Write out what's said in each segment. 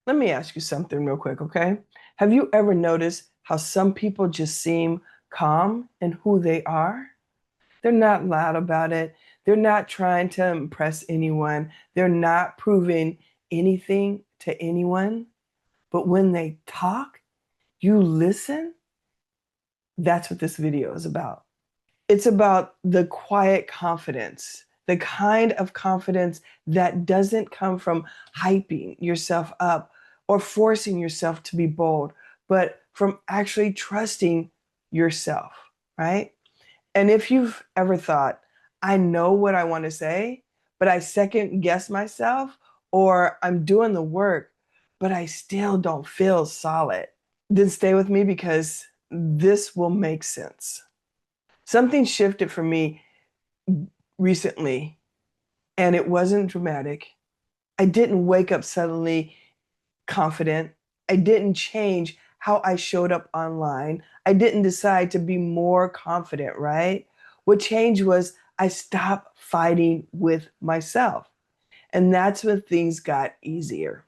Let me ask you something real quick, okay? Have you ever noticed how some people just seem calm in who they are? They're not loud about it. They're not trying to impress anyone. They're not proving anything to anyone. But when they talk, you listen. That's what this video is about. It's about the quiet confidence, the kind of confidence that doesn't come from hyping yourself up or forcing yourself to be bold, but from actually trusting yourself, right? And if you've ever thought, I know what I want to say, but I second guess myself, or I'm doing the work, but I still don't feel solid, then stay with me because this will make sense. Something shifted for me recently, and it wasn't dramatic. I didn't wake up suddenly confident. I didn't change how I showed up online. I didn't decide to be more confident, right? What changed was I stopped fighting with myself. And that's when things got easier.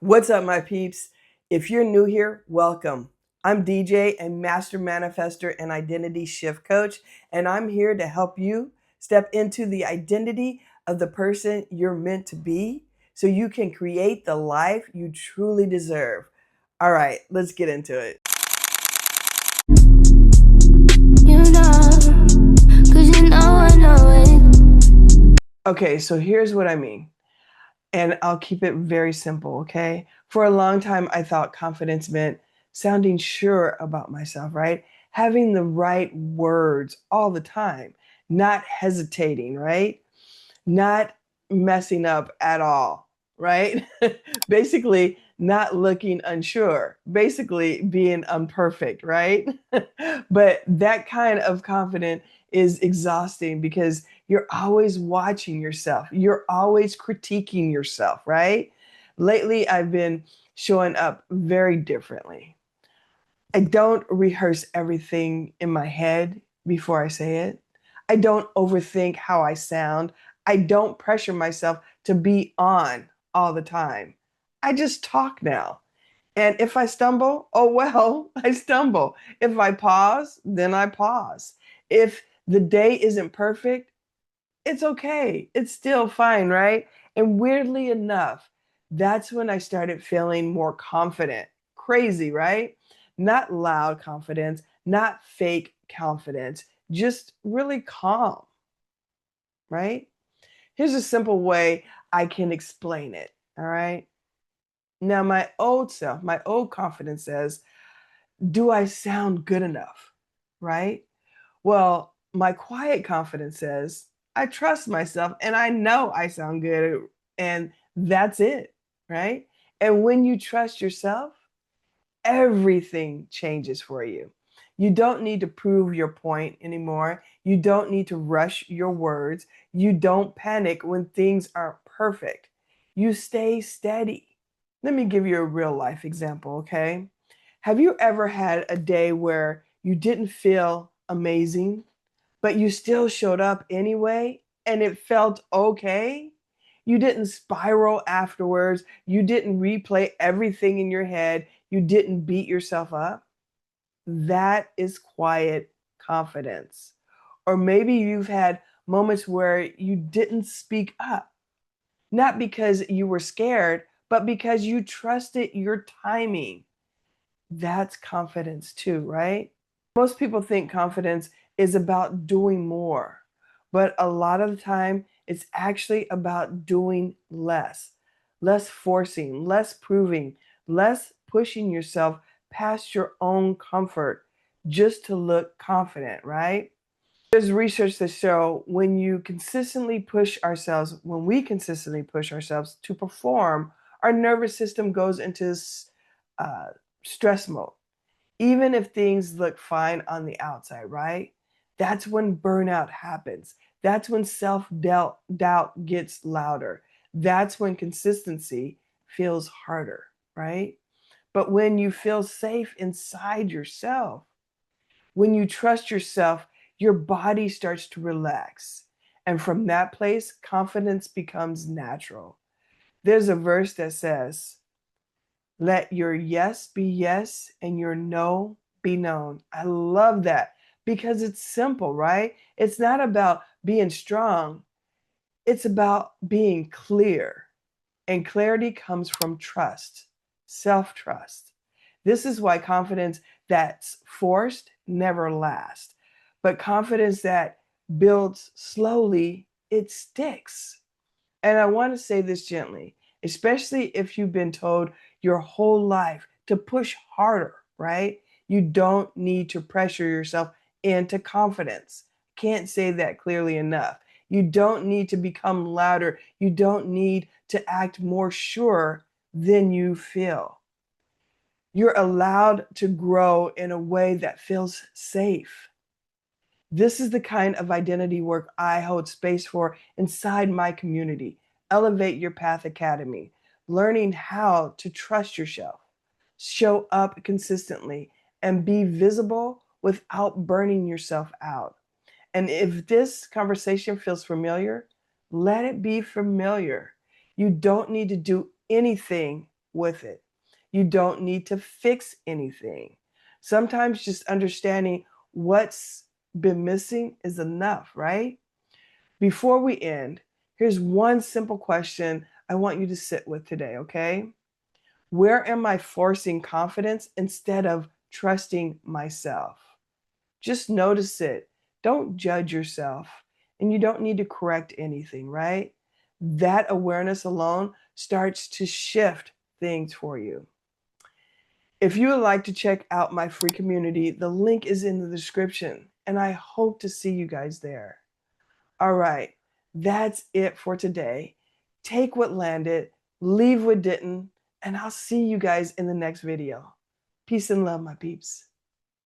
What's up, my peeps? If you're new here, welcome. I'm DJ, a master manifester and identity shift coach, and I'm here to help you step into the identity of the person you're meant to be so you can create the life you truly deserve. All right, let's get into it. I know it. Okay, so here's what I mean. And I'll keep it very simple, okay? For a long time, I thought confidence meant sounding sure about myself, right? Having the right words all the time, not hesitating, right? Not messing up at all, right? Basically, not looking unsure, basically being imperfect, right? But that kind of confidence is exhausting because you're always watching yourself, you're always critiquing yourself, right? Lately, I've been showing up very differently. I don't rehearse everything in my head before I say it. I don't overthink how I sound. I don't pressure myself to be on all the time. I just talk now. And if I stumble, oh well, I stumble. If I pause, then I pause. If the day isn't perfect, it's okay. It's still fine, right? And weirdly enough, that's when I started feeling more confident. Crazy, right? Not loud confidence, not fake confidence, just really calm, right? Here's a simple way I can explain it, all right? Now, my old self, my old confidence says, do I sound good enough, right? Well, my quiet confidence says, I trust myself and I know I sound good, and that's it, right? And when you trust yourself, everything changes for you. You don't need to prove your point anymore. You don't need to rush your words. You don't panic when things aren't perfect. You stay steady. Let me give you a real life example, okay? Have you ever had a day where you didn't feel amazing, but you still showed up anyway and it felt okay? You didn't spiral afterwards. You didn't replay everything in your head. You didn't beat yourself up. That is quiet confidence. Or maybe you've had moments where you didn't speak up, not because you were scared, but because you trusted your timing. That's confidence too, right? Most people think confidence is about doing more, but a lot of the time it's actually about doing less, less forcing, less proving, less pushing yourself past your own comfort just to look confident, right? There's research that show when we consistently push ourselves to perform, our nervous system goes into uh, stress mode even if things look fine on the outside, right? That's when burnout happens. That's when self doubt gets louder. That's when consistency feels harder, right? But when you feel safe inside yourself, when you trust yourself, your body starts to relax. And from that place, confidence becomes natural. There's a verse that says, Let your yes be yes and your no be known. I love that because it's simple, right? It's not about being strong, it's about being clear. And clarity comes from trust, self trust. This is why confidence that's forced never lasts. But confidence that builds slowly, it sticks. And I want to say this gently, especially if you've been told your whole life to push harder, right? You don't need to pressure yourself into confidence. Can't say that clearly enough. You don't need to become louder. You don't need to act more sure than you feel. You're allowed to grow in a way that feels safe. This is the kind of identity work I hold space for inside my community. Elevate Your Path Academy, learning how to trust yourself, show up consistently, and be visible without burning yourself out. And if this conversation feels familiar, let it be familiar. You don't need to do anything with it. You don't need to fix anything. Sometimes just understanding what's been missing is enough, right? Before we end, here's one simple question I want you to sit with today, okay? Where am I forcing confidence instead of trusting myself? Just notice it. Don't judge yourself. And you don't need to correct anything, right? That awareness alone starts to shift things for you. If you would like to check out my free community, the link is in the description, and I hope to see you guys there. All right, that's it for today. Take what landed, leave what didn't, and I'll see you guys in the next video. Peace and love, my peeps.